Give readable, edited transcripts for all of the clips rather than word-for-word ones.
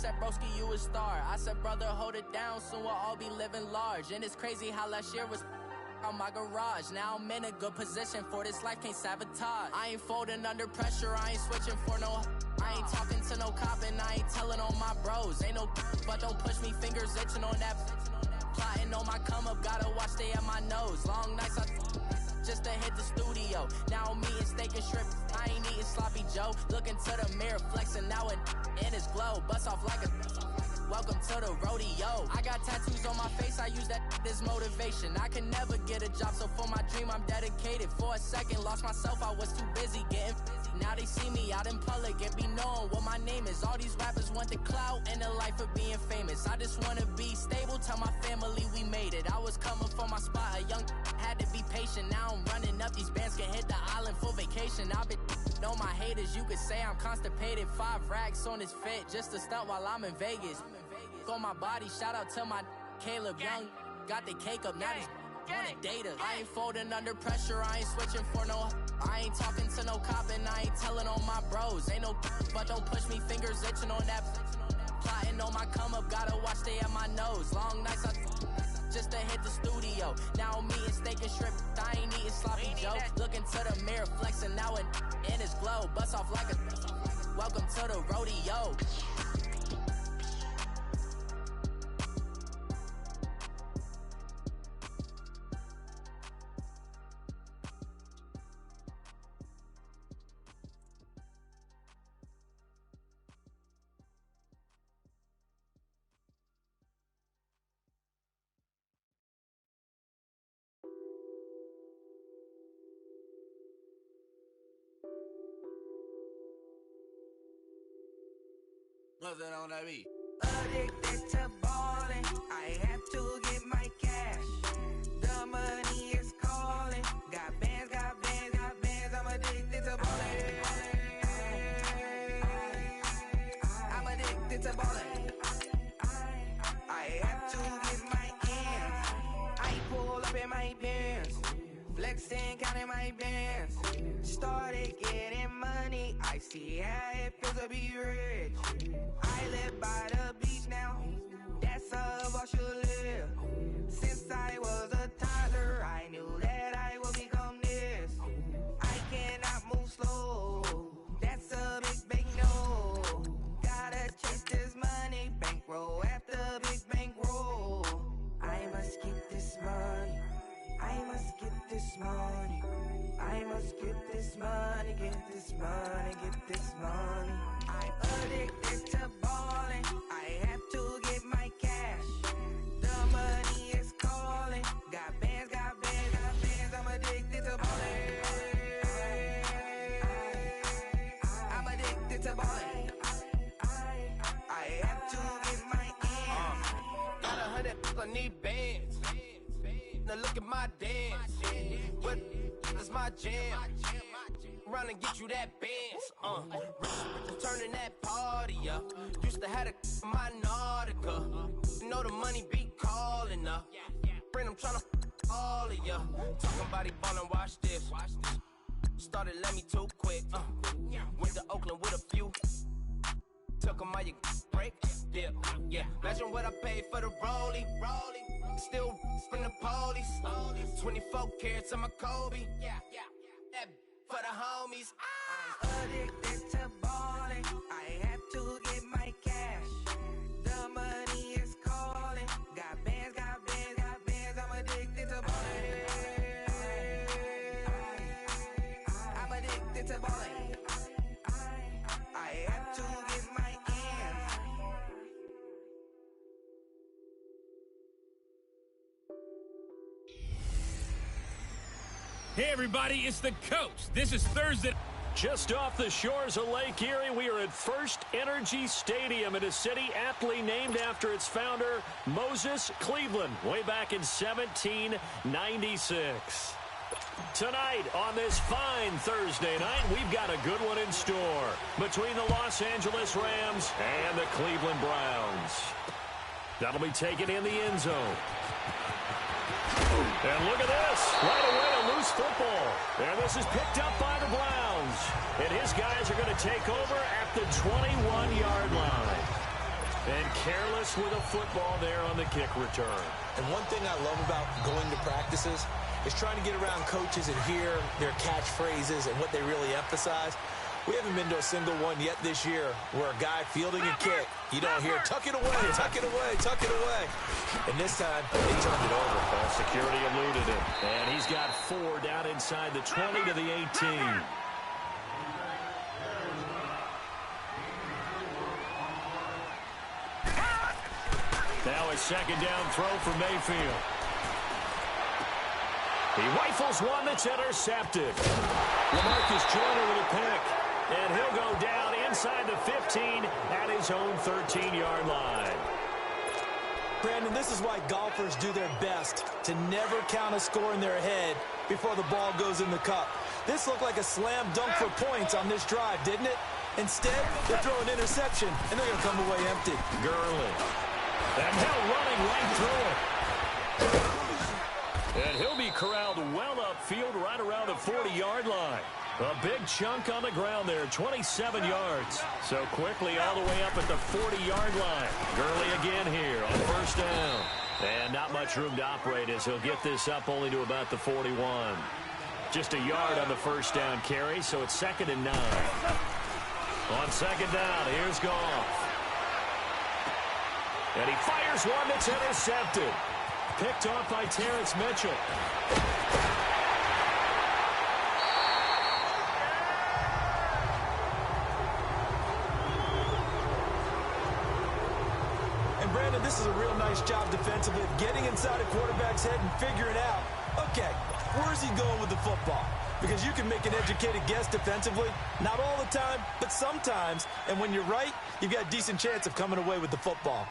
said, broski, you a star. I said, brother, hold it down, soon we'll all be living large. And it's crazy how last year was on my garage. Now I'm in a good position for this life, can't sabotage. I ain't folding under pressure, I ain't switching for no. I ain't talking to no cop and I ain't telling on my bros. Ain't no but don't push me, fingers itching on that. Plotting on my come up, gotta watch stay at my nose. Long nights I just to hit the studio. Now I'm eating steak and shrimp, I ain't eating sloppy Joe. Looking to the mirror, flexing now and in his glow. Bust off like a welcome to the rodeo. I got tattoos on my face, I use that as motivation. I can never get a job, so for my dream I'm dedicated. For a second, lost myself, I was too busy getting. Now they see me out in public and be knowing what my name is. All these rappers want the clout and the life of being famous. I just wanna be stable, tell my family we made it. I was coming from my spot, a young had to be patient. Now I'm running up, these bands can hit the island for vacation. I've been know my haters, you could say I'm constipated. 5 racks on his fit, just to stunt while I'm in Vegas. On my body, shout out to my Caleb Young. Got the cake up, now he's on a data. I ain't folding under pressure, I ain't switching for no. I ain't talking to no cop and I ain't telling on my bros. Ain't no but don't push me, fingers itching on that. Plotting on my come up, gotta watch stay at my nose. Long nights I just to hit the studio. Now I'm eating steak and shrimp, I ain't eating sloppy Joe. Looking to the mirror, flexing now and in his glow. Bust off like a welcome to the rodeo. Nothing on that beat. Addicted to ballin', I have to get my cash. The money is calling. Got bands, got bands, got bands. I'm addicted to ballin'. I'm addicted to ballin'. I have to get my ends. I pull up in my Benz, flexing, counting my bands. Started getting money, I see how it feels to be rich. I live by the beach now, that's how I should live. Since I was a toddler, I knew that I would become this. I cannot move slow, that's a big no. Gotta chase this money, bankroll after big bankroll. I must get this money, I must get this money. I must get this money, get this money, get this money. I'm addicted to ballin', I have to get my cash. The money is calling. Got bands, got bands, got bands. I'm addicted to ballin'. I'm addicted to ballin'. I have to get my ends. Got 100, I need bands. Now look at my dance. What is my jam? Run and get you that bands. Turning that party up. Used to have a my Nautica. You know the money be calling up. Friend, I'm tryna all of ya. Talking about it ballin', watch this. Started let me too quick. Went to Oakland with a few. Took 'em all you break. Yeah. Imagine what I paid for the rollie. Still from the police. 24 carats on my Kobe. That for the homies. I'm addicted to ballin'. I have to get my cash. The money is calling. Got bands, got bands, got bands. I'm addicted to ballin'. I'm addicted to ballin'. I have to get my ends. Hey everybody, it's the Coach. This is Thursday. Just off the shores of Lake Erie, we are at First Energy Stadium in a city aptly named after its founder, Moses Cleveland, way back in 1796. Tonight, on this fine Thursday night, we've got a good one in store between the Los Angeles Rams and the Cleveland Browns. That'll be taken in the end zone. And look at this. Right away, a loose football. And this is picked up by the Browns. And his guys are going to take over at the 21-yard line. And careless with a football there on the kick return. And one thing I love about going to practices is trying to get around coaches and hear their catchphrases and what they really emphasize. We haven't been to a single one yet this year where a guy fielding a kick, you don't hear, tuck it away, tuck it away, tuck it away. And this time, they turned it over. Well, security eluded him. And he's got 4 down inside the 20 to the 18. Now a second down throw for Mayfield. He rifles one that's intercepted. LaMarcus Joyner with a pick. And he'll go down inside the 15 at his own 13-yard line. Brandon, this is why golfers do their best to never count a score in their head before the ball goes in the cup. This looked like a slam dunk for points on this drive, didn't it? Instead, they throw an interception, and they're going to come away empty. Gurley. And Hill running right through it. And he'll be corralled well upfield right around the 40-yard line. A big chunk on the ground there, 27 yards. So quickly all the way up at the 40-yard line. Gurley again here on first down. And not much room to operate as he'll get this up only to about the 41. Just a yard on the first down carry, so it's 2nd and 9. On second down, here's Goff. And he fires one that's intercepted. Picked off by Terrence Mitchell. And Brandon, this is a real nice job defensively of getting inside a quarterback's head and figuring out, okay, where's he going with the football? Because you can make an educated guess defensively, not all the time, but sometimes. And when you're right, you've got a decent chance of coming away with the football.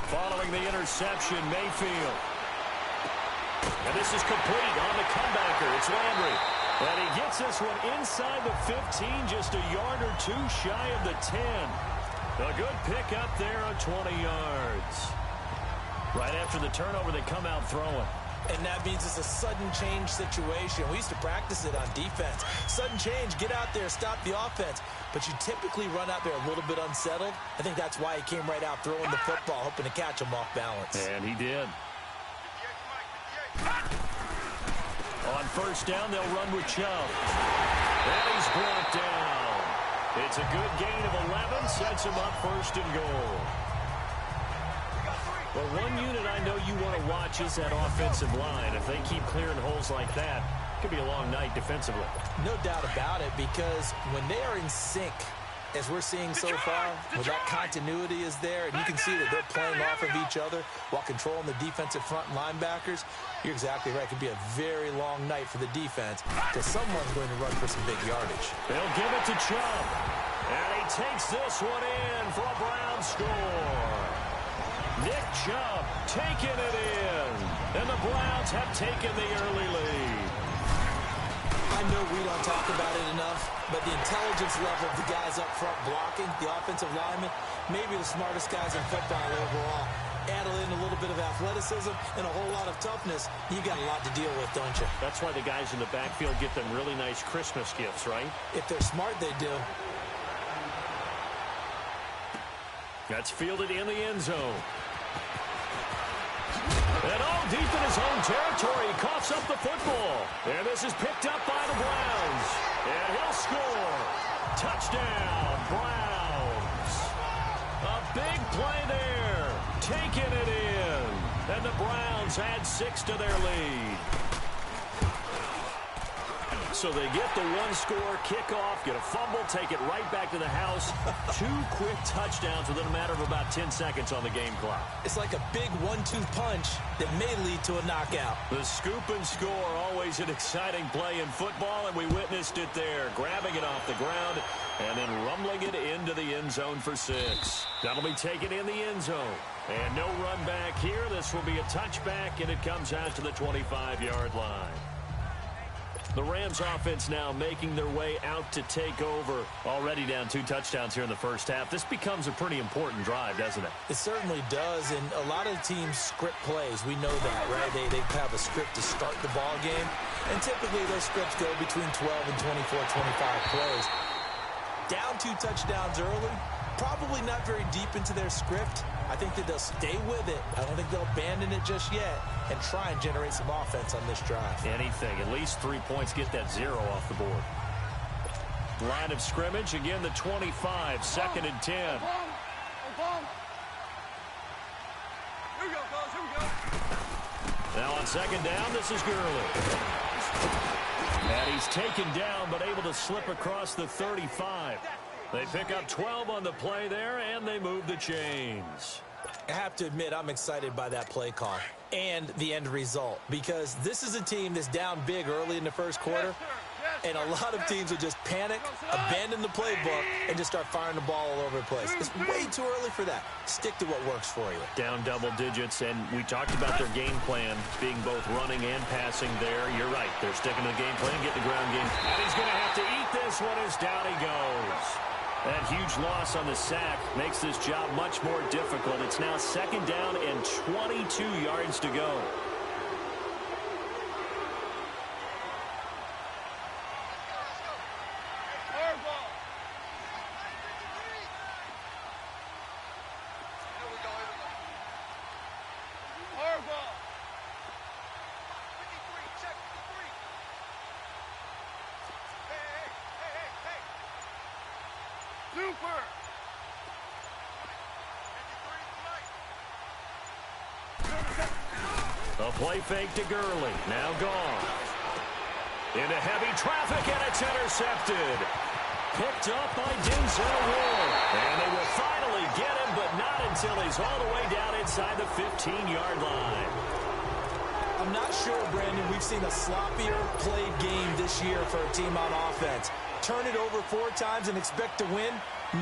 Following the interception, Mayfield. And this is complete on the comebacker. It's Landry. And he gets this one inside the 15, just a yard or two shy of the 10. A good pick up there on 20 yards. Right after the turnover, they come out throwing. And that means it's a sudden change situation. We used to practice it on defense. Sudden change, get out there, stop the offense. But you typically run out there a little bit unsettled. I think that's why he came right out throwing the football, hoping to catch him off balance. And he did. On first down, they'll run with Chubb. And he's brought down. It's a good gain of 11, sets him up 1st and goal. Well, one unit I know you want to watch is that offensive line. If they keep clearing holes like that, it could be a long night defensively. No doubt about it, because when they are in sync, as we're seeing so far, when that continuity is there, and you can see that they're playing off of each other while controlling the defensive front linebackers, you're exactly right. It could be a very long night for the defense because someone's going to run for some big yardage. They'll give it to Chubb. And he takes this one in for a Brown score. Nick Chubb taking it in. And the Browns have taken the early lead. I know we don't talk about it enough, but the intelligence level of the guys up front blocking, the offensive linemen, maybe the smartest guys in football overall. Add in a little bit of athleticism and a whole lot of toughness, you got a lot to deal with, don't you? That's why the guys in the backfield get them really nice Christmas gifts, right? If they're smart, they do. That's fielded in the end zone. And all deep in his own territory, he coughs up the football. And this is picked up by the Browns. And he'll score. Touchdown, Browns. A big play there. Taking it in. And the Browns add 6 to their lead. So they get the one-score kickoff, get a fumble, take it right back to the house. 2 quick touchdowns within a matter of about 10 seconds on the game clock. It's like a big 1-2 punch that may lead to a knockout. The scoop and score, always an exciting play in football, and we witnessed it there. Grabbing it off the ground and then rumbling it into the end zone for 6. That'll be taken in the end zone. And no run back here. This will be a touchback, and it comes out to the 25-yard line. The Rams offense now making their way out to take over. Already down 2 touchdowns here in the first half. This becomes a pretty important drive, doesn't it? It certainly does, and a lot of teams script plays. We know that, right? They have a script to start the ball game, and typically those scripts go between 12 and 24, 25 plays. down 2 touchdowns early, probably not very deep into their script. I think that they'll stay with it. I don't think they'll abandon it just yet and try and generate some offense on this drive. Anything. At least 3 points. Get that 0 off the board. Line of scrimmage. Again, the 25. 2nd and 10. Here we go, fellas. Here we go. Now on 2nd down, this is Gurley. And he's taken down, but able to slip across the 35. They pick up 12 on the play there, and they move the chains. I have to admit, I'm excited by that play call and the end result, because this is a team that's down big early in the first quarter, and a lot of teams will just panic, abandon the playbook, and just start firing the ball all over the place. It's way too early for that. Stick to what works for you. Down double digits, and we talked about their game plan being both running and passing there. You're right. They're sticking to the game plan, getting the ground game. And he's going to have to eat this one as down he goes. That huge loss on the sack makes this job much more difficult. It's now 2nd down and 22 yards to go. A play fake to Gurley. Now gone. Into heavy traffic, and it's intercepted. Picked up by Denzel Ward. And they will finally get him, but not until he's all the way down inside the 15-yard line. I'm not sure, Brandon, we've seen a sloppier played game this year for a team on offense. Turn it over 4 times and expect to win?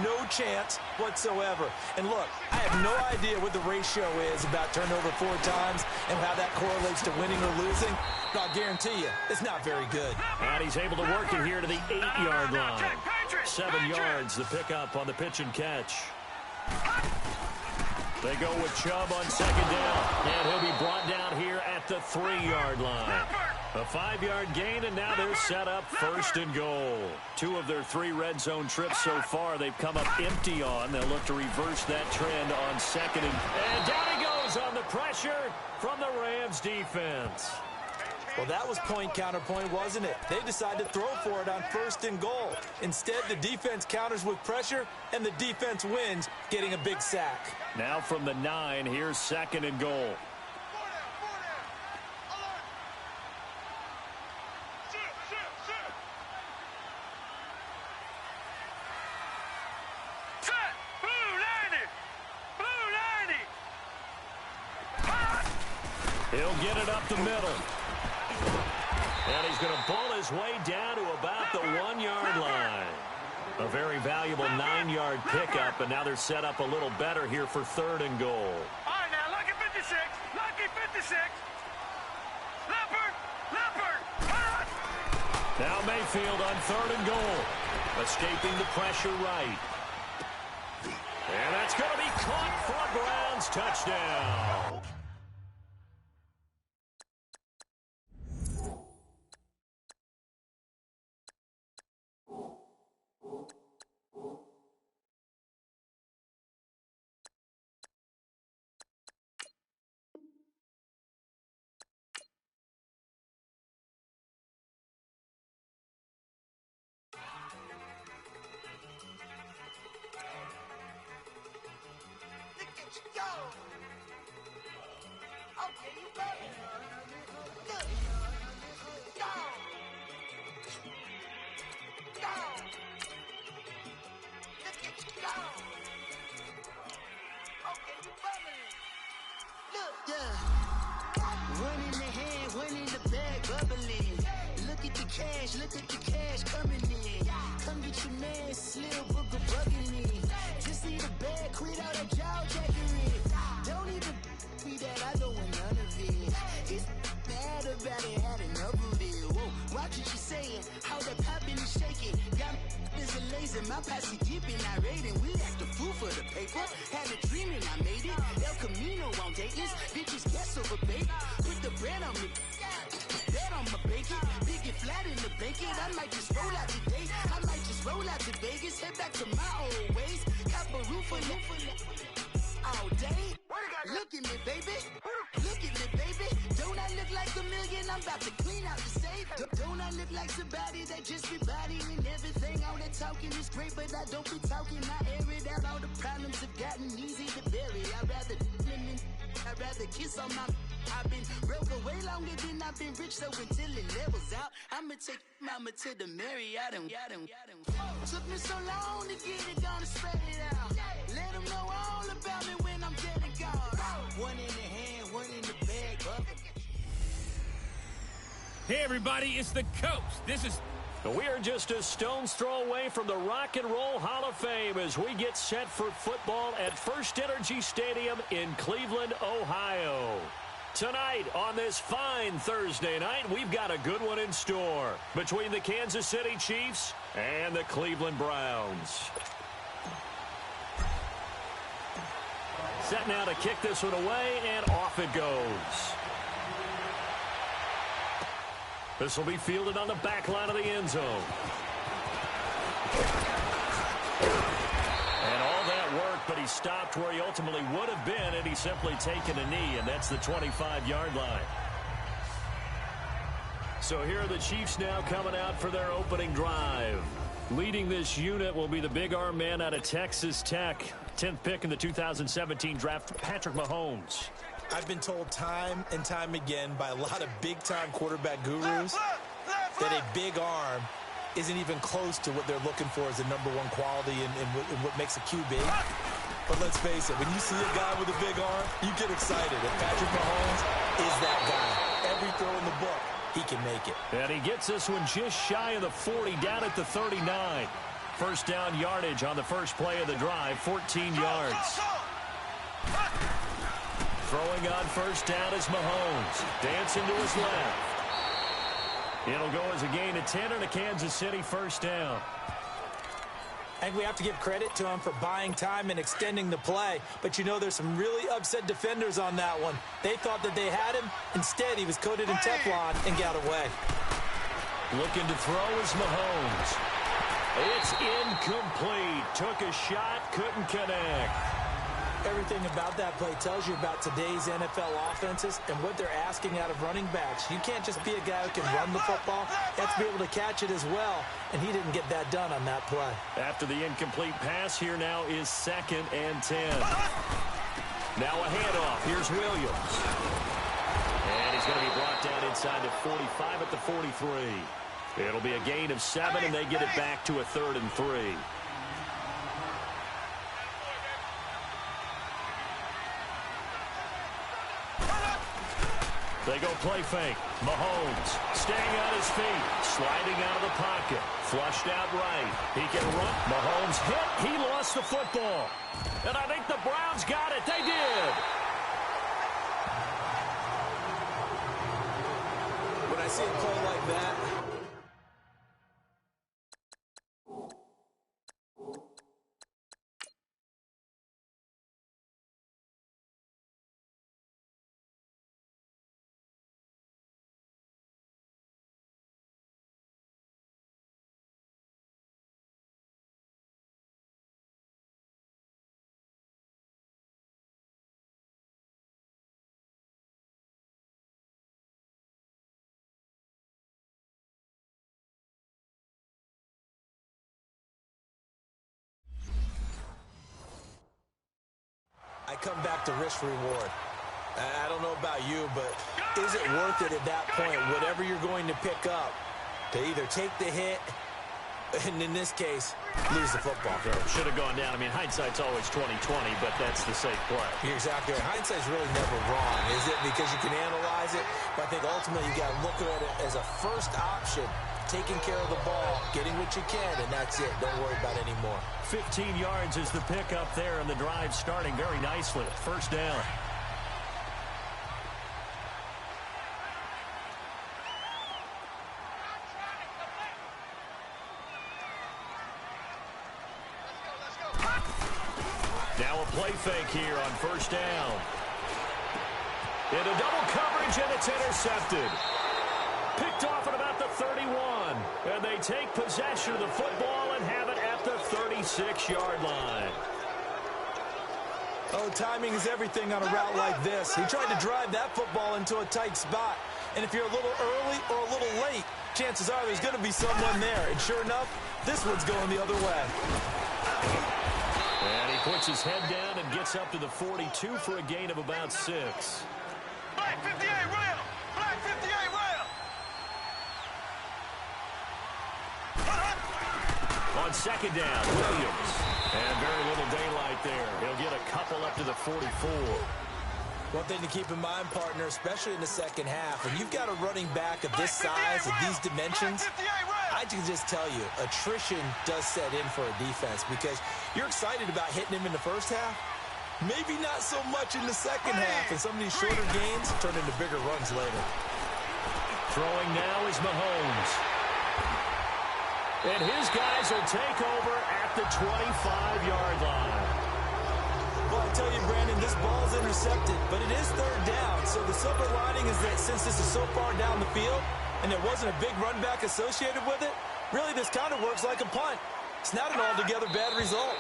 No chance whatsoever. And look, I have no idea what the ratio is about turnover 4 times and how that correlates to winning or losing. But I'll guarantee you, it's not very good. And he's able to work it here to the 8-yard line. 7 yards, the pickup on the pitch and catch. They go with Chubb on 2nd down. And he'll be brought down here at the 3-yard line. A 5-yard gain, and now they're set up 1st and goal. 2 of their 3 red zone trips so far they've come up empty on. They'll look to reverse that trend on 2nd. And down he goes on the pressure from the Rams defense. Well, that was point counterpoint, wasn't it? They decided to throw for it on 1st and goal. Instead, the defense counters with pressure, and the defense wins, getting a big sack. Now from the 9, here's 2nd and goal. He'll get it up the middle. And he's going to pull his way down to about the 1-yard line. A very valuable 9-yard pickup, and now they're set up a little better here for 3rd and goal. All right, now, lucky 56. Lucky 56. Leopard. Now Mayfield on 3rd and goal. Escaping the pressure right. And that's going to be caught for a Browns touchdown. Look at the cash coming in. Come get your man, Slim Booker bugging me. Just need a bag, quit all that jaw jackery. Don't even me that I don't want none of it. He's mad about it, had enough of it. Whoa, watch what you saying, how that poppin' and shaking. Got is a blazing, my posse deep and I raiding. We act a fool for the paper. Had a dream and I made it. El Camino on Dayton's. Bitches guess over bait. Put the bread on me. Bet on my bacon. Big and flat in the blanket. I might just roll out today. I might just roll out to Vegas. Head back to my old ways. Cop a roof for all day. Look at me, baby. Look at me, baby. Don't I look like a million? I'm about to clean out the safe. Don't I look like somebody that just be bodying everything? All that talking is great, but I don't be talking. I air it out. All the problems have gotten easy to bury. I'd rather kiss on my. I've been broke away longer than I've been rich, so until it levels out, I'ma take mama to the Marriott and took me so long to get it, gonna spread it out. Let them know all about me when I'm dead and gone. One in the hand, one in the bag. Hey, everybody, it's the Coast. This is... We are just a stone's throw away from the Rock and Roll Hall of Fame as we get set for football at First Energy Stadium in Cleveland, Ohio. Tonight, on this fine Thursday night, we've got a good one in store between the Kansas City Chiefs and the Cleveland Browns. Set now to kick this one away, and off it goes. This will be fielded on the back line of the end zone. And all that work, but he stopped where he ultimately would have been, and he's simply taken a knee, and that's the 25-yard line. So here are the Chiefs now coming out for their opening drive. Leading this unit will be the big arm man out of Texas Tech. 10th pick in the 2017 draft, Patrick Mahomes. I've been told time and time again by a lot of big-time quarterback gurus that a big arm isn't even close to what they're looking for as a number one quality and what makes a QB. But let's face it, when you see a guy with a big arm, you get excited. And Patrick Mahomes is that guy. Every throw in the book, he can make it. And he gets this one just shy of the 40, down at the 39. First down yardage on the first play of the drive, 14 yards. Throwing on first down is Mahomes. Dancing to his left. It'll go as a gain of 10 and a Kansas City first down. I think we have to give credit to him for buying time and extending the play. But, you know, there's some really upset defenders on that one. They thought that they had him. Instead, he was coated in Teflon and got away. Looking to throw is Mahomes. It's incomplete. Took a shot, couldn't connect. Everything about that play tells you about today's NFL offenses and what they're asking out of running backs. You can't just be a guy who can run the football. You have to be able to catch it as well, and he didn't get that done on that play. After the incomplete pass, here now is 2nd and 10. Now a handoff. Here's Williams. And he's going to be brought down inside the 45 at the 43. It'll be a gain of 7, and they get it back to a 3rd and 3. They go play fake. Mahomes staying on his feet, sliding out of the pocket, flushed out right. He can run. Mahomes hit. He lost the football. And I think the Browns got it. They did. When I see a play like that, I come back to risk reward. I don't know about you, but is it worth it at that point, whatever you're going to pick up, to either take the hit, and in this case, lose the football? Should have gone down. I mean, hindsight's always 20/20, but that's the safe play. You're exactly right. Hindsight's really never wrong, is it? Because you can analyze it, but I think ultimately you got to look at it as a first option, taking care of the ball, getting what you can, and that's it. Don't worry about any more. 15 yards is the pickup there, and the drive starting very nicely. First down. Now a play fake here on first down. Into double coverage, and it's intercepted. Picked off at about the 31. And they take possession of the football and have it at the 36-yard line. Oh, timing is everything on a route like this. He tried to drive that football into a tight spot. And if you're a little early or a little late, chances are there's going to be someone there. And sure enough, this one's going the other way. And he puts his head down and gets up to the 42 for a gain of about 6. Black 58 rail! Black 58 rail! On second down, Williams. And very little daylight there. He'll get a couple up to the 44. One thing to keep in mind, partner, especially in the second half, when you've got a running back of this size, of these dimensions, I can just tell you, attrition does set in for a defense because you're excited about hitting him in the first half. Maybe not so much in the second half, and some of these shorter gains turn into bigger runs later. Throwing now is Mahomes. And his guys will take over at the 25-yard line. Well, I tell you, Brandon, this ball's intercepted, but it is third down. So the silver lining is that since this is so far down the field and there wasn't a big run back associated with it, really this kind of works like a punt. It's not an altogether bad result.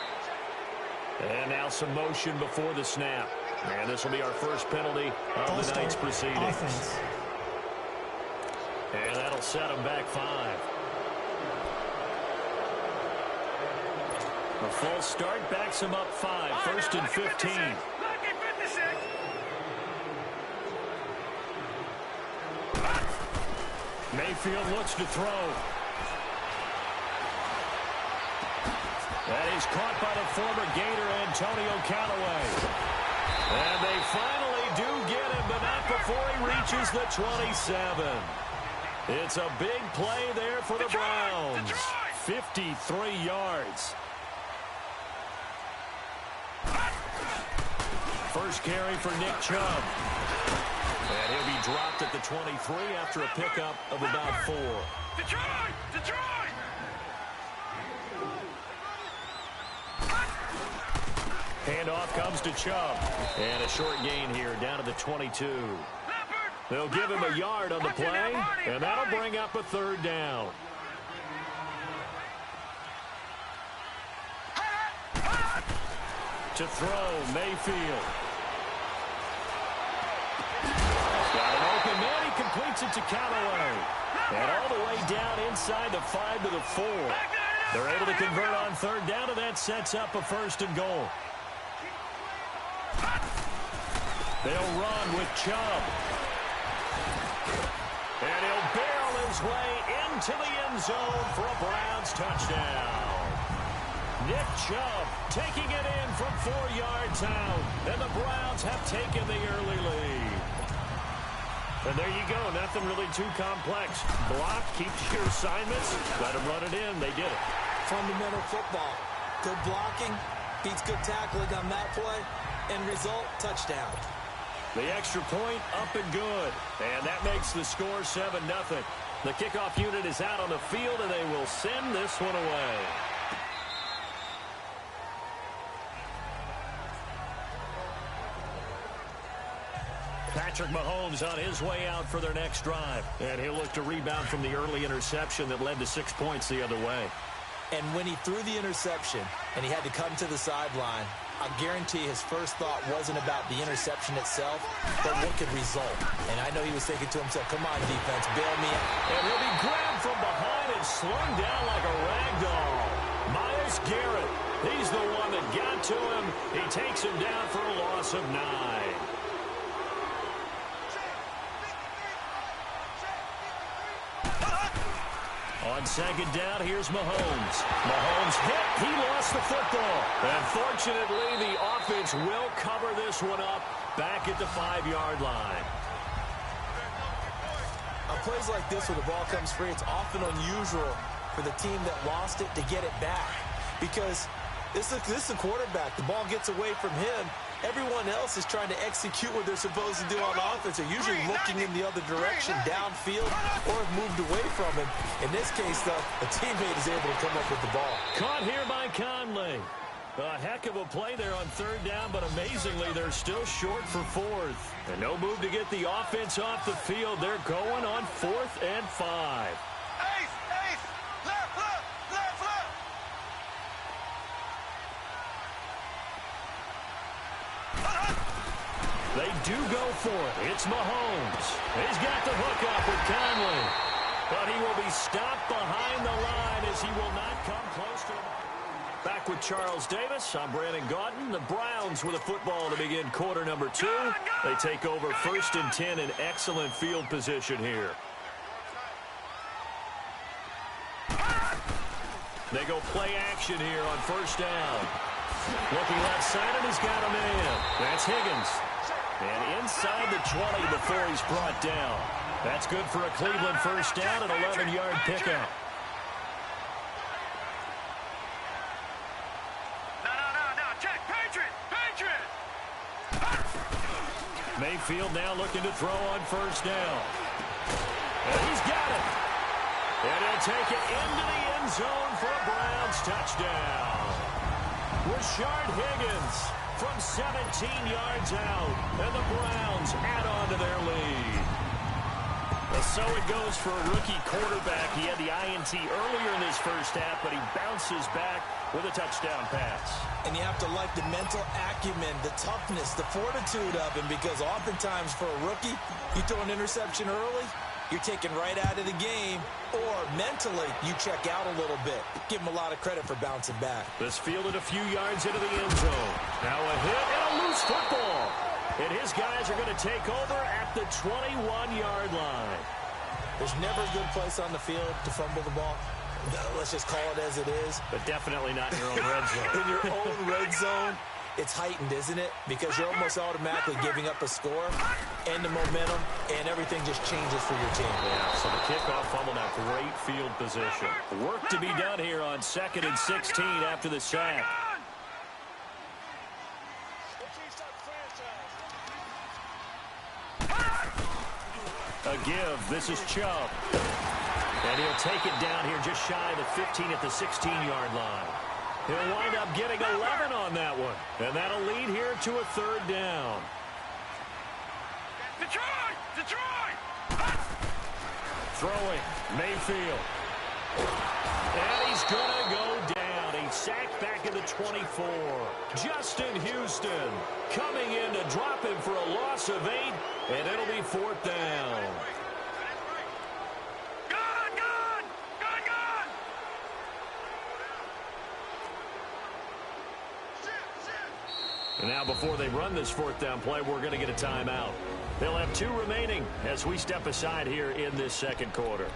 And now some motion before the snap. And this will be our first penalty of the night's proceedings. Offense. And that'll set them back 5. A false start backs him up 5. First and 15. Lucky 56. Mayfield looks to throw. That is caught by the former Gator Antonio Callaway. And they finally do get him, but not before he reaches the 27. It's a big play there for the Browns. 53 yards. First carry for Nick Chubb. And he'll be dropped at the 23 after a pickup of about 4. Detroit! Detroit! Handoff comes to Chubb. And a short gain here down to the 22. They'll give him a yard on the play, and that'll bring up a third down. To throw, Mayfield. Got an open man. He completes it to Callaway. And all the way down inside the 5 to the 4. They're able to convert on third down, and that sets up a first and goal. They'll run with Chubb. And he'll barrel his way into the end zone for a Browns touchdown. Nick Chubb taking it in from 4 yards out. And the Browns have taken the early lead. And there you go. Nothing really too complex. Block, keep to your assignments. Let them run it in. They did it. Fundamental football. Good blocking. Beats good tackling on that play. End result, touchdown. The extra point up and good. And that makes the score 7-0. The kickoff unit is out on the field, and they will send this one away. Patrick Mahomes on his way out for their next drive. And he'll look to rebound from the early interception that led to 6 points the other way. And when he threw the interception and he had to come to the sideline, I guarantee his first thought wasn't about the interception itself, but what could result. And I know he was thinking to himself, come on, defense, bail me out. And he'll be grabbed from behind and slung down like a rag doll. Myles Garrett, he's the one that got to him. He takes him down for a loss of 9. On second down, here's Mahomes. Mahomes hit. He lost the football. And fortunately, the offense will cover this one up back at the 5-yard line. On plays like this where the ball comes free, it's often unusual for the team that lost it to get it back. Because this is a quarterback. The ball gets away from him. Everyone else is trying to execute what they're supposed to do on offense. They're usually looking in the other direction, downfield, or have moved away from him. In this case, though, a teammate is able to come up with the ball. Caught here by Conley. A heck of a play there on third down, but amazingly, they're still short for fourth. And no move to get the offense off the field. They're going on 4th and 5. Ace, ace, left, left, left, left. They do go for it. It's Mahomes. He's got the hook up with Conley. But he will be stopped behind the line as he will not come close to him. Back with Charles Davis. I'm Brandon Gaudin. The Browns with a football to begin quarter number 2. They take over 1st and 10 in excellent field position here. They go play action here on 1st down. Looking left side, and he's got a man. That's Higgins. And inside the 20 before he's brought down. That's good for a Cleveland 1st down, an 11-yard pickup. No, check, Patriot. Mayfield now looking to throw on 1st down. And he's got it. And he'll take it into the end zone for a Browns touchdown. Rashard Higgins from 17 yards out. And the Browns add on to their lead. So it goes for a rookie quarterback. He had the INT earlier in this first half, but he bounces back with a touchdown pass. And you have to like the mental acumen, the toughness, the fortitude of him, because oftentimes for a rookie, you throw an interception early, you're taken right out of the game, or mentally you check out a little bit. Give him a lot of credit for bouncing back. This fielded a few yards into the end zone. Now a hit and a loose football. And his guys are going to take over at the 21-yard line. There's never a good place on the field to fumble the ball. Let's just call it as it is. But definitely not in your own red zone. In your own red zone, it's heightened, isn't it? Because you're almost automatically giving up a score and the momentum, and everything just changes for your team. Yeah, so the kickoff fumble, now great field position. Work to be done here on 2nd and 16 after the sack. A give. This is Chubb. And he'll take it down here just shy of the 15 at the 16-yard line. He'll wind up getting 11 on that one. And that'll lead here to a 3rd down. Detroit! Throwing. Mayfield. And he's going to go down. He's sacked back at the 24. Justin Houston coming in to drop him for a loss of 8. And it'll be 4th down. And now before they run this 4th down play, we're going to get a timeout. They'll have 2 remaining as we step aside here in this second quarter.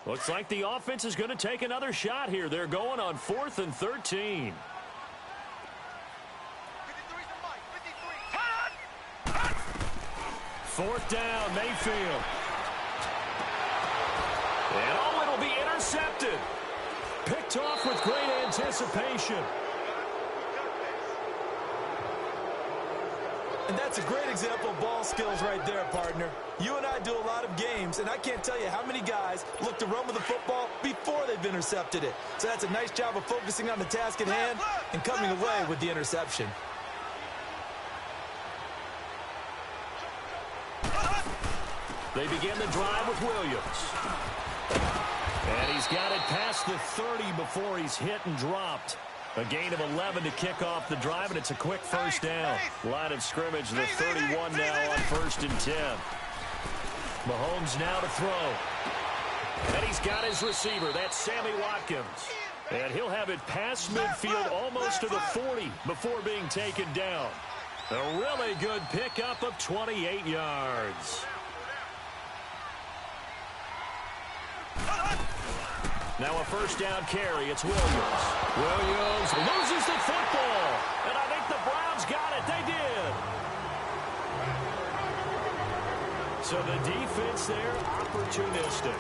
Looks like the offense is going to take another shot here. They're going on 4th and 13. Fourth down, Mayfield. And oh, it'll be intercepted. Picked off with great anticipation. And that's a great example of ball skills right there, partner. You and I do a lot of games, and I can't tell you how many guys look to run with the football before they've intercepted it. So that's a nice job of focusing on the task at hand and coming away with the interception. They begin the drive with Williams. And he's got it past the 30 before he's hit and dropped. A gain of 11 to kick off the drive, and it's a quick 1st down. Line of scrimmage, the 31 now on 1st and 10. Mahomes now to throw. And he's got his receiver. That's Sammy Watkins. And he'll have it past midfield almost to the 40 before being taken down. A really good pickup of 28 yards. Now a 1st down carry. It's Williams. Williams loses the football. And I think the Browns got it. They did. So the defense there, opportunistic.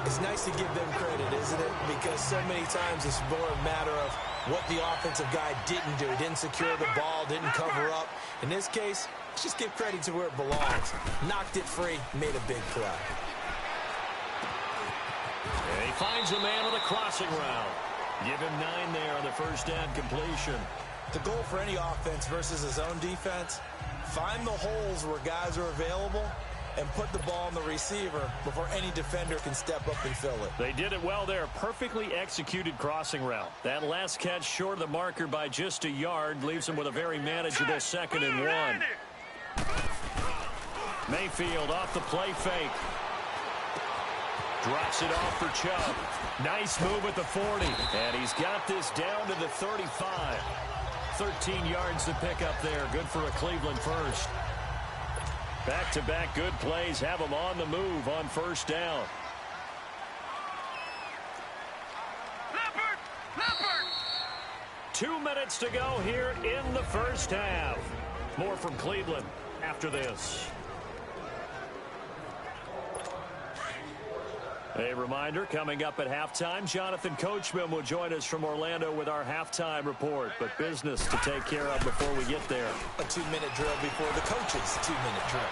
It's nice to give them credit, isn't it? Because so many times it's more a matter of what the offensive guy didn't do. He didn't secure the ball, didn't cover up. In this case, let's just give credit to where it belongs. Knocked it free, made a big play. And he finds a man on the crossing route. Give him 9 there on the first down completion. The goal for any offense versus his own defense, find the holes where guys are available and put the ball on the receiver before any defender can step up and fill it. They did it well there. Perfectly executed crossing route. That last catch short of the marker by just a yard leaves him with a very manageable 2nd and 1. Mayfield off the play fake. Drops it off for Chubb. Nice move at the 40. And he's got this down to the 35. 13 yards to pick up there. Good for a Cleveland first. Back-to-back good plays have him on the move on first down. Leopard! Leopard! 2 minutes to go here in the first half. More from Cleveland after this. A reminder, coming up at halftime, Jonathan Coachman will join us from Orlando with our halftime report. But business to take care of before we get there. A 2-minute drill before the coach's 2-minute drill.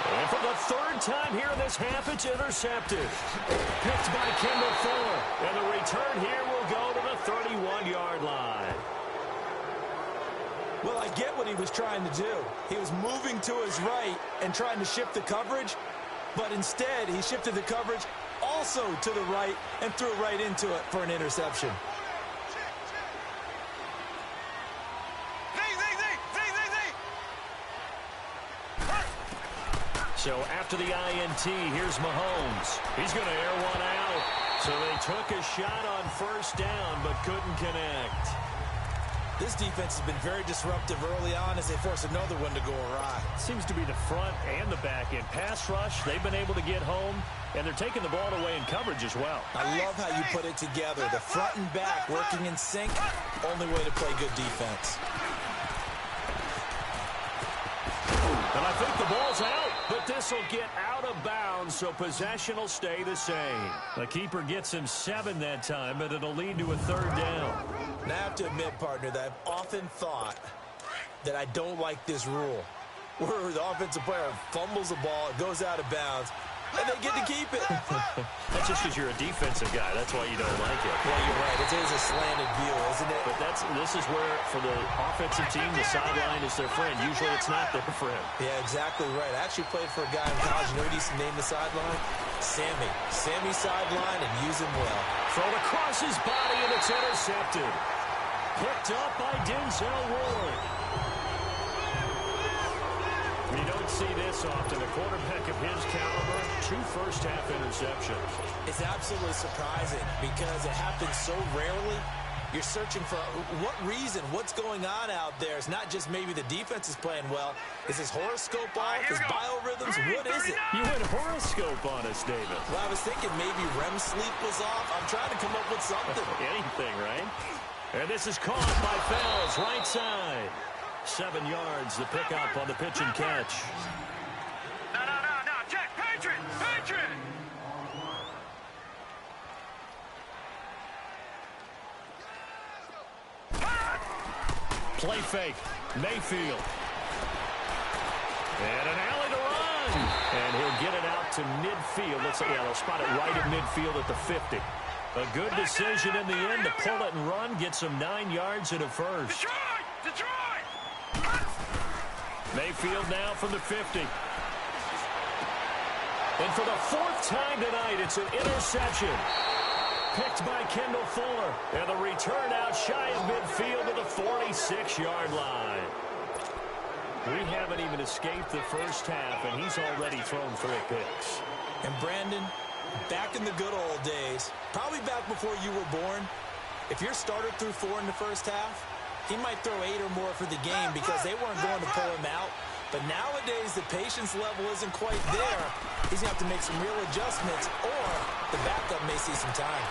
And for the 3rd time here in this half, it's intercepted. Picked by Kendall Fuller. And the return here will go to the 31-yard line. Well, I get what he was trying to do. He was moving to his right and trying to shift the coverage. But instead, he shifted the coverage also to the right and threw right into it for an interception. So after the INT, here's Mahomes. He's going to air one out. So they took a shot on first down but couldn't connect. This defense has been very disruptive early on as they force another one to go awry. Seems to be the front and the back end. Pass rush, they've been able to get home, and they're taking the ball away in coverage as well. I love how you put it together. The front and back working in sync, only way to play good defense. And I think the ball's out, but this will get out of bounds, so possession will stay the same. The keeper gets him 7 that time, but it'll lead to a 3rd down. And I have to admit, partner, that I've often thought that I don't like this rule, where the offensive player fumbles the ball, it goes out of bounds, and they get to keep it. That's just because you're a defensive guy. That's why you don't like it. Well, you're right. It is a slanted view, isn't it? But this is where, for the offensive team, the sideline is their friend. Usually it's not their friend. Yeah, exactly right. I actually played for a guy in college. You know what he used to name the sideline? Sammy. Sammy sideline, and use him well. Thrown across his body, and it's intercepted. Picked up by Denzel Ward. You don't see this often. A quarterback of his caliber, 2 first-half interceptions. It's absolutely surprising because it happens so rarely. You're searching for what reason, what's going on out there. It's not just maybe the defense is playing well. Is his horoscope off? His biorhythms? What is it? You went horoscope on us, David. Well, I was thinking maybe REM sleep was off. I'm trying to come up with something. Anything, right? And this is caught by Fells, right side. 7 yards, the pickup on the pitch and catch. No, check, Patriot! Play fake, Mayfield. And an alley to run. And he'll get it out to midfield. Looks like, yeah, they'll spot it right at midfield at the 50. A good decision in the end to pull it and run. Gets him 9 yards and a first. Detroit! Mayfield now from the 50. And for the 4th time tonight, it's an interception. Picked by Kendall Fuller. And the return out shy of midfield to the 46-yard line. We haven't even escaped the first half, and he's already thrown 4 picks. And Brandon, back in the good old days, probably back before you were born, if your starter threw 4 in the first half, he might throw 8 or more for the game because they weren't going to pull him out. But nowadays, the patience level isn't quite there. He's going to have to make some real adjustments, or the backup may see some time.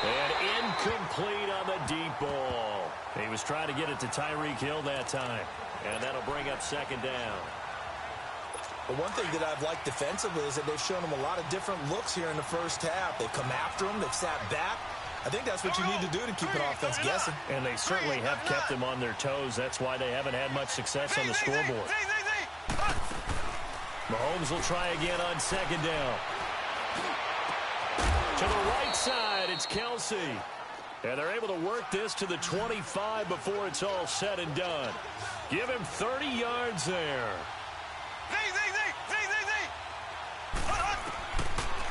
And incomplete on the deep ball. He was trying to get it to Tyreek Hill that time. And that'll bring up 2nd down. But one thing that I've liked defensively is that they've shown him a lot of different looks here in the first half. They've come after him. They've sat back. I think that's what you need to do to keep an offense guessing. And they certainly have kept them on their toes. That's why they haven't had much success on the scoreboard. Mahomes will try again on second down. To the right side, it's Kelsey. And they're able to work this to the 25 before it's all said and done. Give him 30 yards there.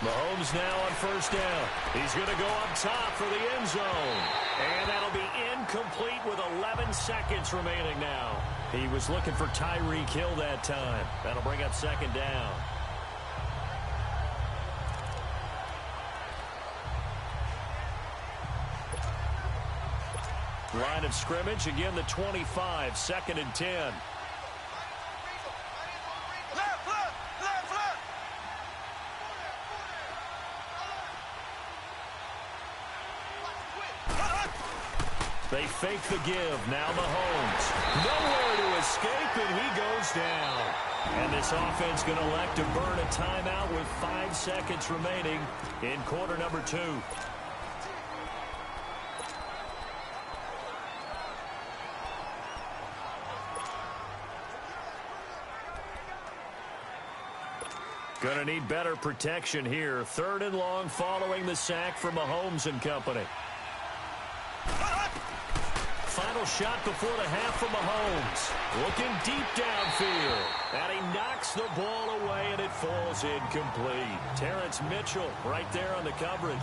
Mahomes now on first down. He's going to go up top for the end zone. And that'll be incomplete with 11 seconds remaining now. He was looking for Tyreek Hill that time. That'll bring up second down. Line of scrimmage, again the 25, 2nd and 10. They fake the give. Now Mahomes. Nowhere to escape, and he goes down. And this offense going to elect to burn a timeout with 5 seconds remaining in quarter number 2. Going to need better protection here. 3rd and long following the sack from Mahomes and company. Final shot before the half from Mahomes. Looking deep downfield. And he knocks the ball away, and it falls incomplete. Terrence Mitchell right there on the coverage.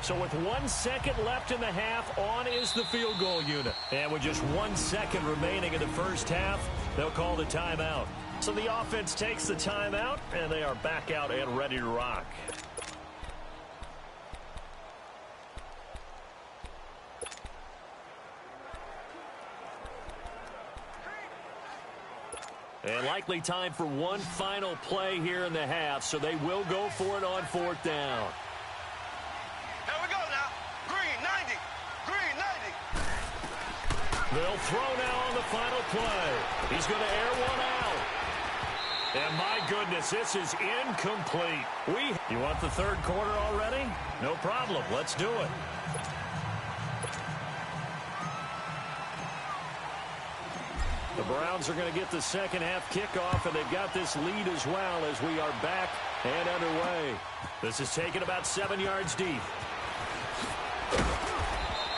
So with 1 second left in the half, on is the field goal unit. And with just 1 second remaining in the first half, they'll call the timeout. So the offense takes the timeout, and they are back out and ready to rock. And likely time for one final play here in the half, so they will go for it on 4th down. Here we go now. Green 90. Green 90. They'll throw now on the final play. He's going to air one out. And my goodness, this is incomplete. You want the 3rd quarter already? No problem. Let's do it. The Browns are going to get the second half kickoff, and they've got this lead as well as we are back and underway. This is taken about 7 yards deep.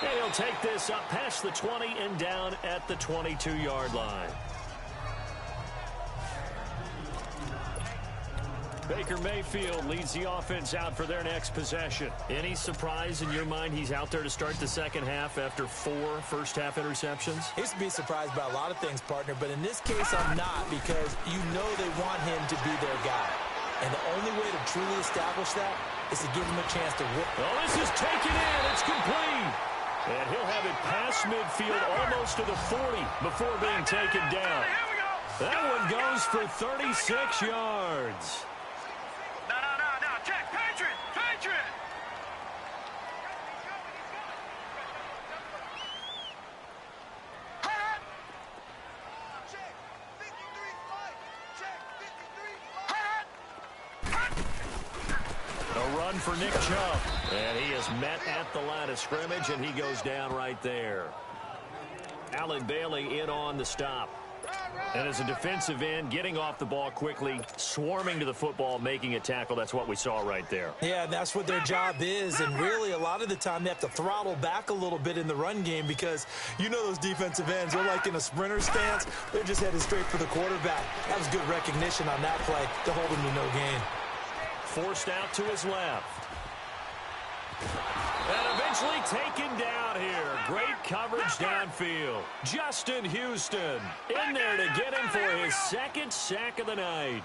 And he'll take this up past the 20 and down at the 22-yard line. Baker Mayfield leads the offense out for their next possession. Any surprise in your mind he's out there to start the second half after 4 first-half interceptions? He's to be surprised by a lot of things, partner, but in this case I'm not, because you know they want him to be their guy. And the only way to truly establish that is to give him a chance to work. Oh, this is taken in. It's complete. And he'll have it past midfield almost to the 40 before being taken down. That one goes for 36 yards. Check, Patriot! Patriot! Check, 53 flight! Check, 53 flight! A run for Nick Chubb. And he is met at the line of scrimmage, and he goes down right there. Allen Bailey in on the stop. And as a defensive end, getting off the ball quickly, swarming to the football, making a tackle. That's what we saw right there. Yeah, that's what their job is. And really, a lot of the time, they have to throttle back a little bit in the run game because you know those defensive ends, they're like in a sprinter stance. They're just headed straight for the quarterback. That was good recognition on that play to hold him to no gain. Forced out to his left. And eventually taken down here. Great coverage downfield. Justin Houston in there to get him for his 2nd sack of the night.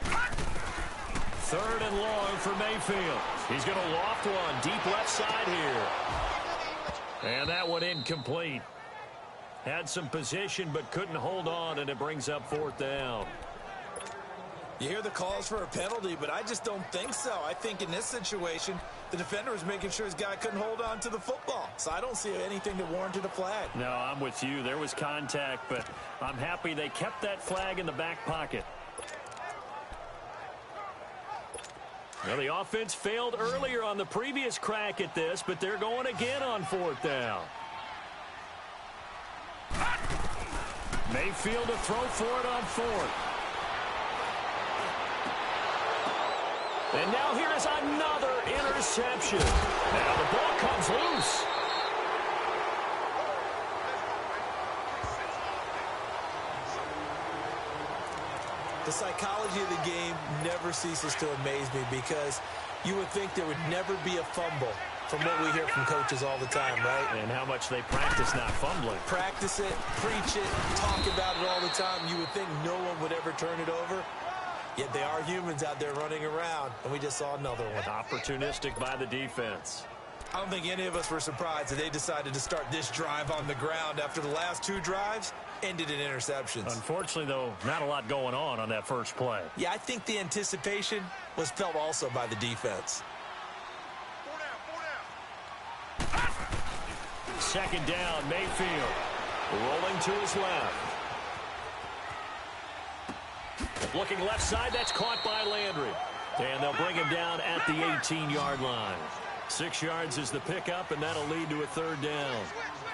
Third and long for Mayfield. He's going to loft one deep left side here. And that one incomplete. Had some position but couldn't hold on, and it brings up 4th down. You hear the calls for a penalty, but I just don't think so. I think in this situation, the defender was making sure his guy couldn't hold on to the football. So I don't see anything that warranted a flag. No, I'm with you. There was contact, but I'm happy they kept that flag in the back pocket. Well, the offense failed earlier on the previous crack at this, but they're going again on 4th down. Mayfield to throw for it on 4th. And now here is another interception. Now the ball comes loose. The psychology of the game never ceases to amaze me because you would think there would never be a fumble from what we hear from coaches all the time, right? And how much they practice not fumbling. Practice it, preach it, talk about it all the time. You would think no one would ever turn it over. Yet they are humans out there running around, and we just saw another one. Opportunistic by the defense. I don't think any of us were surprised that they decided to start this drive on the ground after the last 2 drives ended in interceptions. Unfortunately, though, not a lot going on that first play. Yeah, I think the anticipation was felt also by the defense. 4 down. 2nd down, Mayfield. Rolling to his left. Looking left side, that's caught by Landry. And they'll bring him down at the 18-yard line. 6 yards is the pickup, and that'll lead to a 3rd down.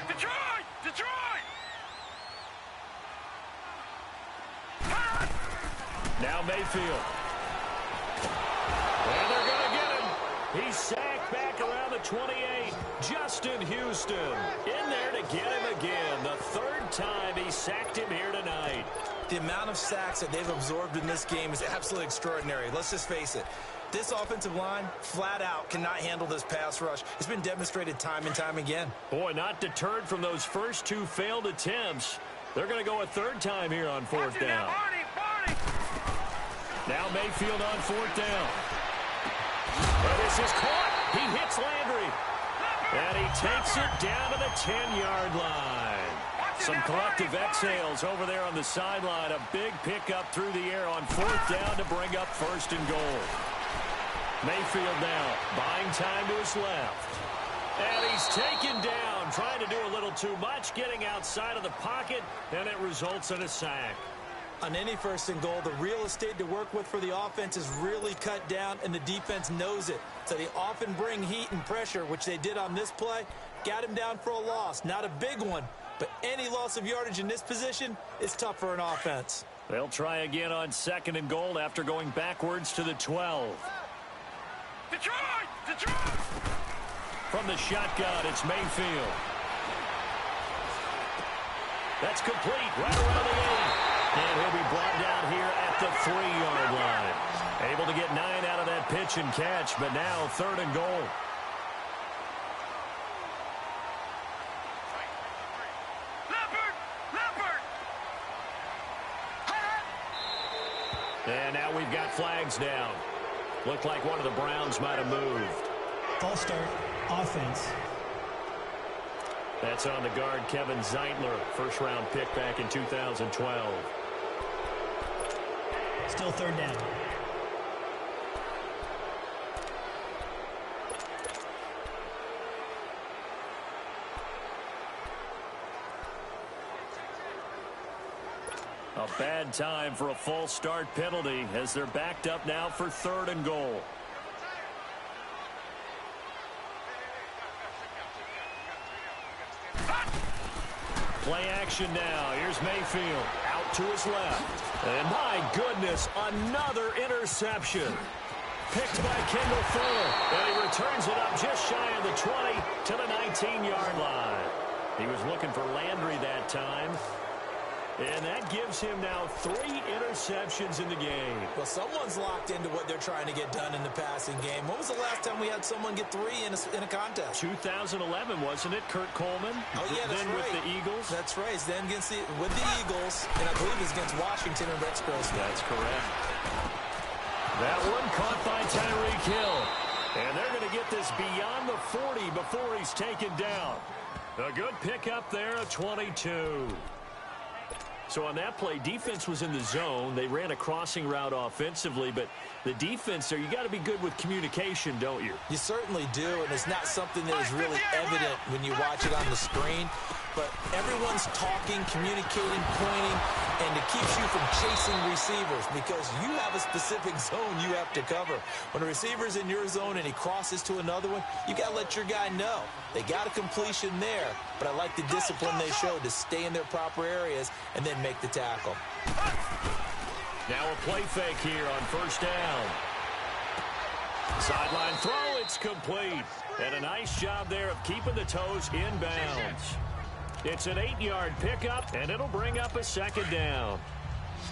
Detroit! Detroit! Now Mayfield. And they're going to get him. He's sacked back around the 28. Justin Houston in there to get him again. The 3rd time he sacked him here tonight. The amount of sacks that they've absorbed in this game is absolutely extraordinary. Let's just face it. This offensive line, flat out, cannot handle this pass rush. It's been demonstrated time and time again. Boy, not deterred from those first 2 failed attempts. They're going to go a 3rd time here on 4th down. Now Mayfield on 4th down. And this is caught. He hits Landry. And he takes it down to the 10-yard line. Some collective exhales over there on the sideline. A big pickup through the air on 4th down to bring up 1st and goal. Mayfield now buying time to his left. And he's taken down, trying to do a little too much, getting outside of the pocket, and it results in a sack. On any 1st and goal, the real estate to work with for the offense is really cut down, and the defense knows it. So they often bring heat and pressure, which they did on this play. Got him down for a loss. Not a big one, but any loss of yardage in this position is tough for an offense. They'll try again on 2nd and goal after going backwards to the 12. Detroit! Detroit! From the shotgun, it's Mayfield. That's complete right around the 8. And he'll be brought down here at the 3-yard line. Able to get 9 out of that pitch and catch, but now 3rd and goal. And now we've got flags down. Looked like one of the Browns might have moved. False start, offense. That's on the guard, Kevin Zeitler. 1st-round pick back in 2012. Still 3rd down. A bad time for a false start penalty as they're backed up now for 3rd and goal. Play action now. Here's Mayfield out to his left. And my goodness, another interception. Picked by Kendall Fuller. And he returns it up just shy of the 20 to the 19-yard line. He was looking for Landry that time. And that gives him now 3 interceptions in the game. Well, someone's locked into what they're trying to get done in the passing game. When was the last time we had someone get 3 in a contest? 2011, wasn't it? Kurt Coleman. Oh, yeah, that's then right. With the Eagles. That's right. Then with the Eagles, and I believe it's against Washington and Rex Grossman. That's correct. That one caught by Tyreek Hill. And they're going to get this beyond the 40 before he's taken down. A good pickup there, a 22. So on that play, defense was in the zone. They ran a crossing route offensively, but the defense there, you got to be good with communication, don't you? You certainly do, and it's not something that is really evident when you watch it on the screen. But everyone's talking, communicating, pointing, and it keeps you from chasing receivers because you have a specific zone you have to cover. When a receiver's in your zone and he crosses to another one, you got to let your guy know. They got a completion there, but I like the discipline they showed to stay in their proper areas and then make the tackle. Now a play fake here on first down. Sideline throw, it's complete. And a nice job there of keeping the toes inbounds. It's an 8-yard pickup, and it'll bring up a second down.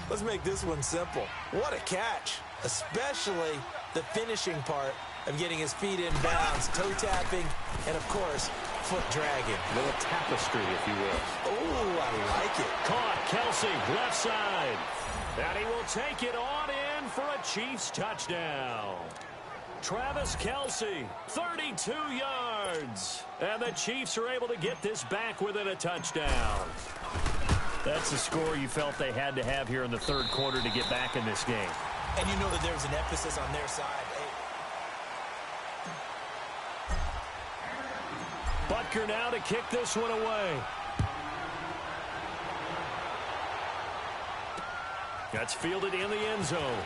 Let's make this one simple. What a catch, especially the finishing part of getting his feet in bounds, toe tapping, and, of course, foot dragging. A little tapestry, if you will. Oh, I like it. Caught, Kelsey, left side. And he will take it on in for a Chiefs touchdown. Travis Kelsey, 32 yards. And the Chiefs are able to get this back within a touchdown. That's the score you felt they had to have here in the third quarter to get back in this game. And you know that there's an emphasis on their side. Butker now to kick this one away. That's fielded in the end zone.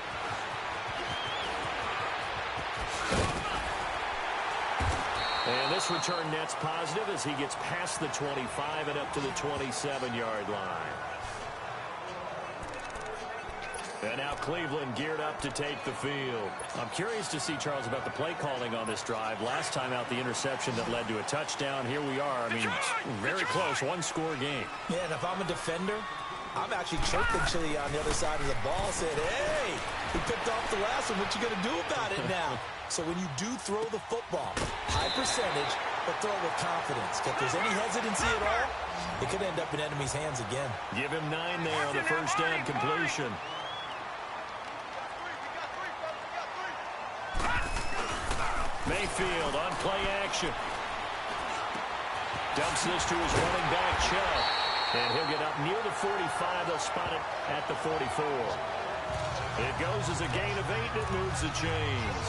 And this return net's positive as he gets past the 25 and up to the 27-yard line. And now Cleveland geared up to take the field. I'm curious to see, Charles, about the play calling on this drive. Last time out, the interception that led to a touchdown. Here we are. I mean, very close, one-score game. Yeah, and if I'm a defender, I'm actually chirping Chili on the other side of the ball, saying, hey, he picked off the last one. What you going to do about it now? So when you do throw the football, high percentage, but throw it with confidence. If there's any hesitancy at all, it could end up in enemy's hands again. Give him 9 there on the first down completion. Mayfield on play action. Dumps this to his running back, Chubb. And he'll get up near the 45. They'll spot it at the 44. It goes as a gain of 8, and it moves the chains.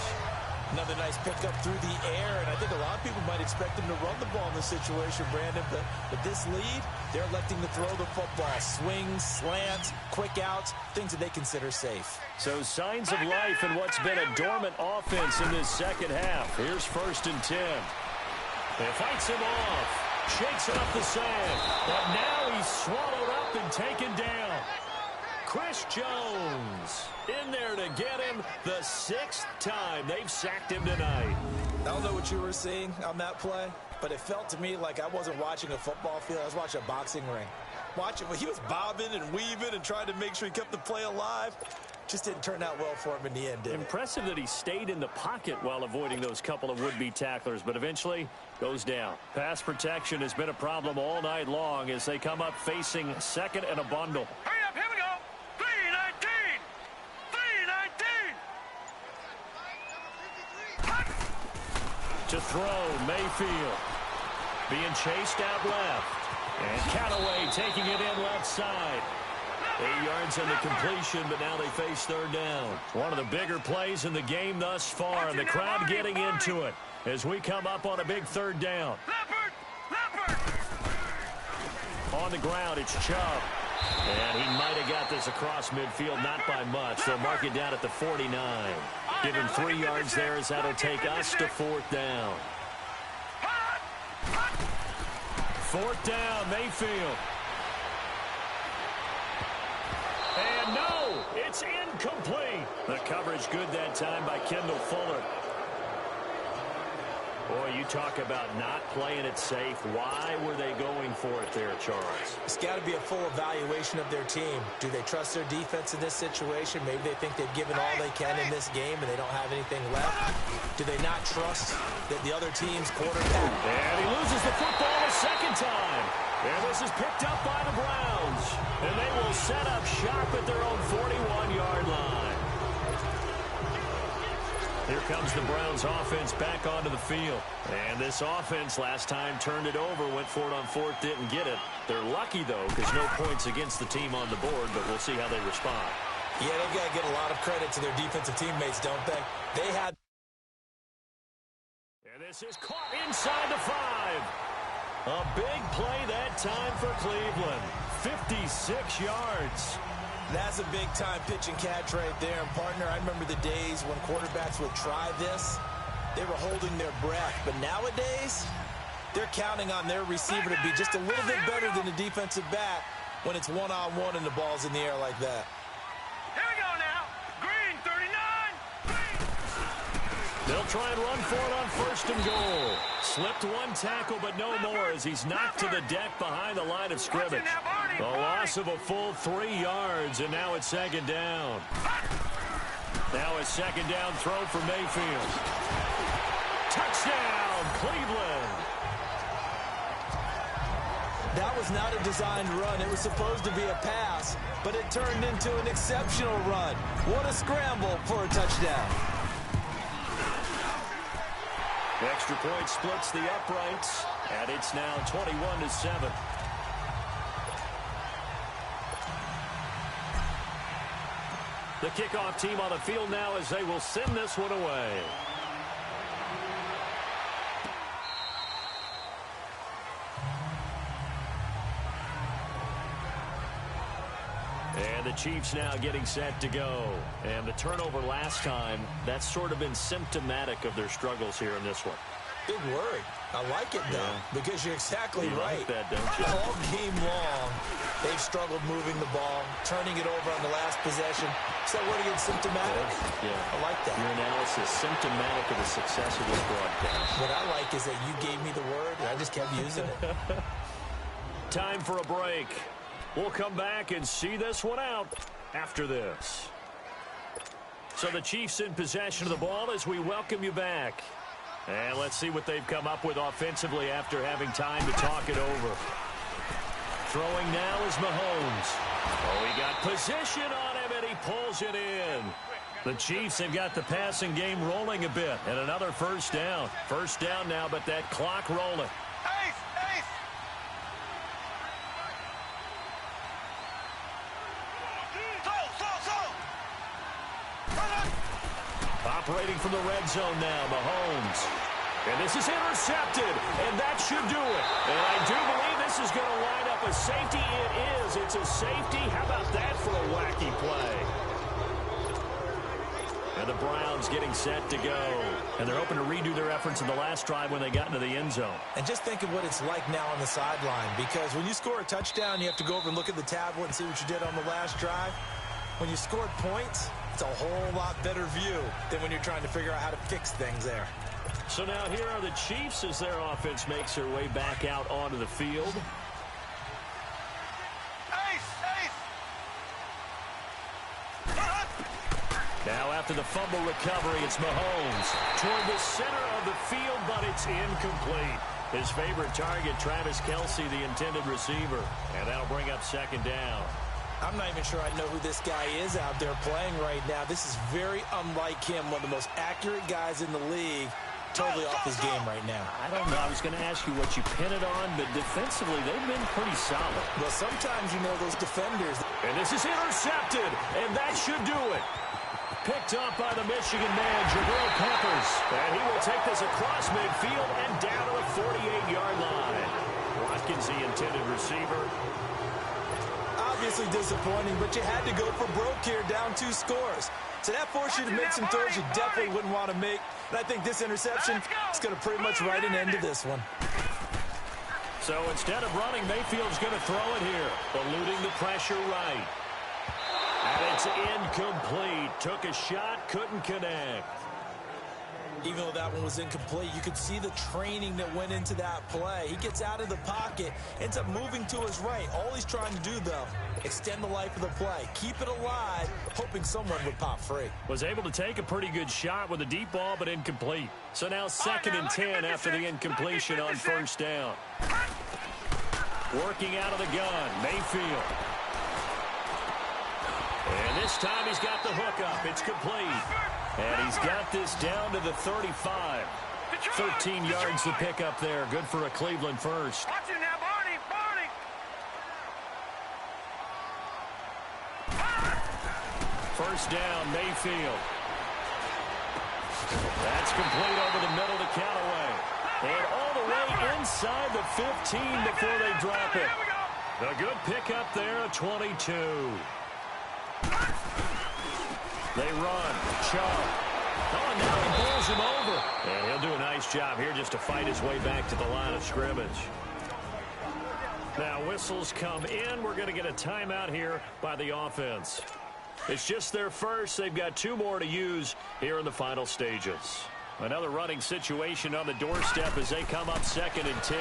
Another nice pickup through the air, and I think a lot of people might expect him to run the ball in this situation, Brandon, but with this lead, they're electing to throw the football. Swings, slants, quick outs, things that they consider safe. So signs of life in what's been a dormant offense in this second half. Here's 1st and 10. It fights him off, shakes it up the sand, and now he's swallowed up and taken down. Chris Jones in there to get him the 6th time they've sacked him tonight. I don't know what you were seeing on that play, but it felt to me like I wasn't watching a football field. I was watching a boxing ring. He was bobbing and weaving and trying to make sure he kept the play alive. Just didn't turn out well for him in the end, did it? Impressive that he stayed in the pocket while avoiding those couple of would-be tacklers, but eventually goes down. Pass protection has been a problem all night long as they come up facing 2nd and a bundle. Hurry up, here we go. 3-19. 3-19. To throw, Mayfield. Being chased out left. And Callaway taking it in left side. 8 yards on the completion, but now they face 3rd down. One of the bigger plays in the game thus far, and the crowd getting into it as we come up on a big 3rd down. On the ground, it's Chubb. And he might have got this across midfield, not by much. They'll mark it down at the 49. Give him 3 yards there as that'll take us to 4th down. 4th down, Mayfield. And no, it's incomplete. The coverage good that time by Kendall Fuller. Boy, you talk about not playing it safe. Why were they going for it there, Charles? It's got to be a full evaluation of their team. Do they trust their defense in this situation? Maybe they think they've given all they can in this game and they don't have anything left. Do they not trust that the other team's quarterback? And he loses the football a 2nd time. And this is picked up by the Browns. And they will set up shop at their own 41-yard line. Here comes the Browns offense back onto the field. And this offense last time turned it over, went for it on fourth, didn't get it. They're lucky, though, because no points against the team on the board, but we'll see how they respond. Yeah, they've got to get a lot of credit to their defensive teammates, don't they? They had... And this is caught inside the 5. A big play that time for Cleveland. 56 yards. That's a big-time pitch and catch right there. And, partner, I remember the days when quarterbacks would try this. They were holding their breath. But nowadays, they're counting on their receiver to be just a little bit better than the defensive back when it's one-on-one and the ball's in the air like that. Here we go now. Green, 39. They'll try and run for it on first and goal. Slipped one tackle, but no more as he's knocked to the deck behind the line of scrimmage. A loss of a full 3 yards, and now it's second down. Now a second down throw for Mayfield. Touchdown, Cleveland. That was not a designed run. It was supposed to be a pass, but it turned into an exceptional run. What a scramble for a touchdown. The extra point splits the uprights, and it's now 21-7. The kickoff team on the field now as they will send this one away. And the Chiefs now getting set to go. And the turnover last time, that's sort of been symptomatic of their struggles here in this one. Big word. I like it, though, because you're exactly right. Like that, don't you? All game long, they've struggled moving the ball, turning it over on the last possession. Is that word again, symptomatic? Yeah. I like that. Your analysis, symptomatic of the success of this broadcast. What I like is that you gave me the word, and I just kept using it. Time for a break. We'll come back and see this one out after this. So the Chiefs in possession of the ball as we welcome you back. And let's see what they've come up with offensively after having time to talk it over. Throwing now is Mahomes. Oh, he got position on him, and he pulls it in. The Chiefs have got the passing game rolling a bit, and another first down. First down now, but that clock rolling. Ace, ace. Operating from the red zone now, Mahomes. And this is intercepted, and that should do it. And I do believe this is going to line up a safety. It is. It's a safety. How about that for a wacky play? And the Browns getting set to go. And they're hoping to redo their efforts in the last drive when they got into the end zone. And just think of what it's like now on the sideline, because when you score a touchdown, you have to go over and look at the tablet and see what you did on the last drive. When you scored points, it's a whole lot better view than when you're trying to figure out how to fix things there. So now here are the Chiefs as their offense makes their way back out onto the field. Ace, ace. Now after the fumble recovery, it's Mahomes toward the center of the field, but it's incomplete. His favorite target, Travis Kelce, the intended receiver. And that'll bring up second down. I'm not even sure I know who this guy is out there playing right now. This is very unlike him, one of the most accurate guys in the league. Totally off his game right now. I don't know. I was going to ask you what you pin it on, but defensively, they've been pretty solid. Well, sometimes, you know, those defenders. And this is intercepted, and that should do it. Picked up by the Michigan man, Jabril Peppers. And he will take this across midfield and down to the 48-yard line. Watkins, the intended receiver. Obviously disappointing, but you had to go for broke here, down 2 scores. So that forced you to make some throws you definitely wouldn't want to make. And I think this interception is going to pretty much write an end to this one. So instead of running, Mayfield's going to throw it here, eluding the pressure right. And it's incomplete. Took a shot, couldn't connect. Even though that one was incomplete, you could see the training that went into that play. He gets out of the pocket, ends up moving to his right. All he's trying to do, though, extend the life of the play. Keep it alive, hoping someone would pop free. Was able to take a pretty good shot with a deep ball, but incomplete. So now 2nd and 10 after the incompletion on first down. Working out of the gun, Mayfield. And this time he's got the hook up. It's complete. And he's got this down to the 35. 13 yards to pick up there. Good for a Cleveland first. Watch it now, Barney. First down, Mayfield. That's complete over the middle to Callaway. And all the way inside the 15 before they drop it. A good pickup there, a 22. They run. Chubb. Oh, now he pulls him over. And he'll do a nice job here just to fight his way back to the line of scrimmage. Now whistles come in. We're going to get a timeout here by the offense. It's just their first. They've got 2 more to use here in the final stages. Another running situation on the doorstep as they come up 2nd and 10.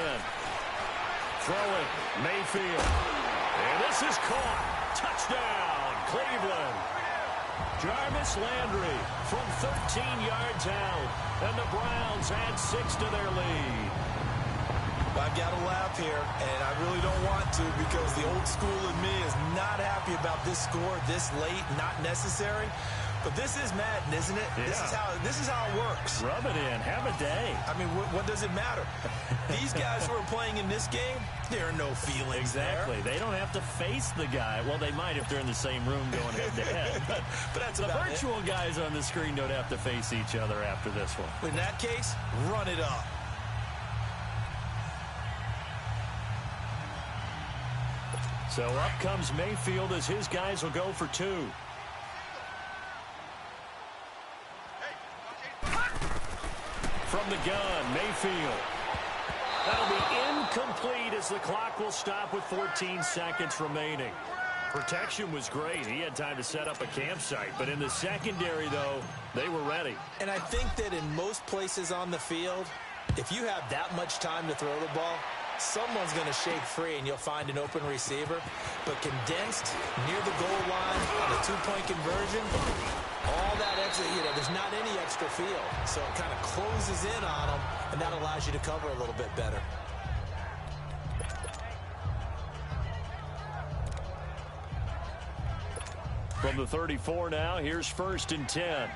Throwing, Mayfield. And this is caught. Touchdown, Cleveland. Jarvis Landry from 13 yards out. And the Browns add 6 to their lead. I've got to laugh here, and I really don't want to because the old school in me is not happy about this score this late, not necessary. But this is Madden, isn't it? Yeah. This is how it works. Rub it in. Have a day. I mean, what does it matter? These guys who are playing in this game, there are no feelings exactly. there. They don't have to face the guy. Well, they might if they're in the same room going head-to-head. But that's the virtual guys on the screen don't have to face each other after this one. In that case, run it up. So up comes Mayfield as his guys will go for 2. From the gun, Mayfield. That'll be incomplete as the clock will stop with 14 seconds remaining. Protection was great. He had time to set up a campsite. But in the secondary, though, they were ready. And I think that in most places on the field, if you have that much time to throw the ball, someone's going to shake free and you'll find an open receiver. But condensed near the goal line on a 2-point conversion, all that extra, there's not any extra field. So it kind of closes in on them, and that allows you to cover a little bit better. From the 34 now, here's 1st and 10.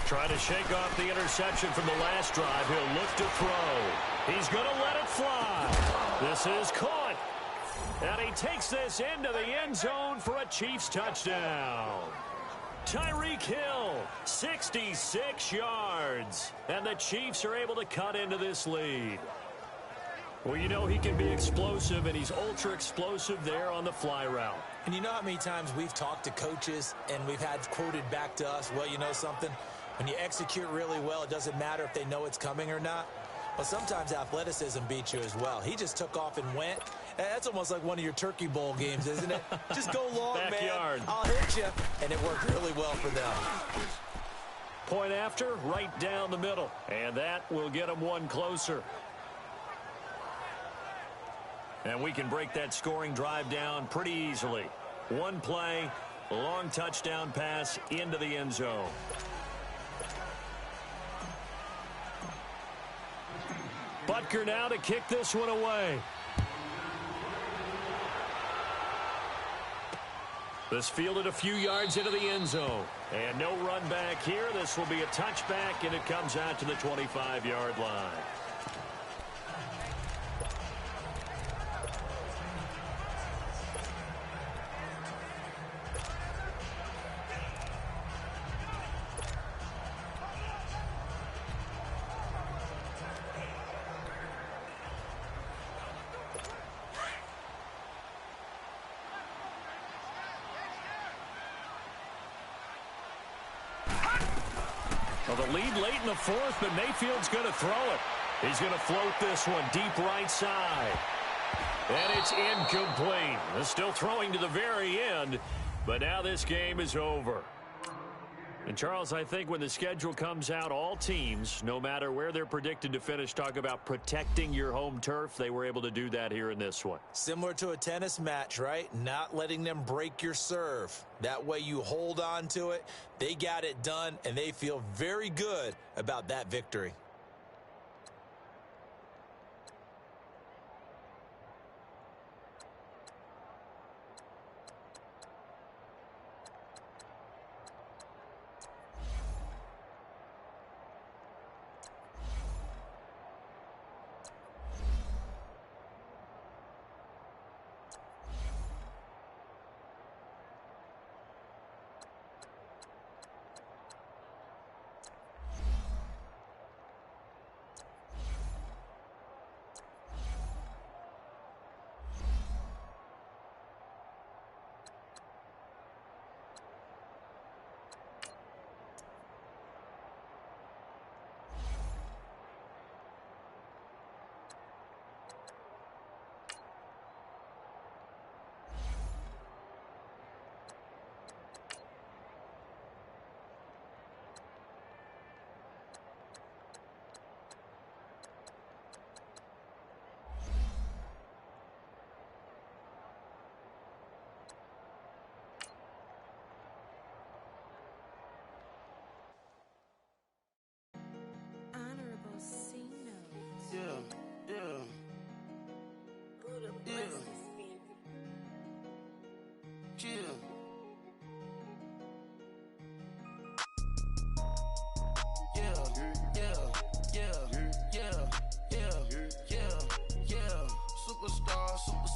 Trying to shake off the interception from the last drive. He'll look to throw. He's going to let it fly. This is caught. And he takes this into the end zone for a Chiefs touchdown. Tyreek Hill, 66 yards. And the Chiefs are able to cut into this lead. Well, he can be explosive, and he's ultra-explosive there on the fly route. And you know how many times we've talked to coaches, and we've had quoted back to us, well, you know something? When you execute really well, it doesn't matter if they know it's coming or not. Well, sometimes athleticism beats you as well. He just took off and went. That's almost like one of your Turkey Bowl games, isn't it? Just go long, Backyard. man. I'll hit you. And it worked really well for them. Point after, right down the middle. And that will get them one closer. And we can break that scoring drive down pretty easily. One play, long touchdown pass into the end zone. Butker now to kick this one away. This fielded a few yards into the end zone. And no run back here. This will be a touchback, and it comes out to the 25-yard line. Well, the lead late in the 4th, but Mayfield's going to throw it. He's going to float this one deep right side. And it's incomplete. They're still throwing to the very end, but now this game is over. And, Charles, I think when the schedule comes out, all teams, no matter where they're predicted to finish, talk about protecting your home turf. They were able to do that here in this one. Similar to a tennis match, right? Not letting them break your serve. That way you hold on to it. They got it done, and they feel very good about that victory. superstar, superstar.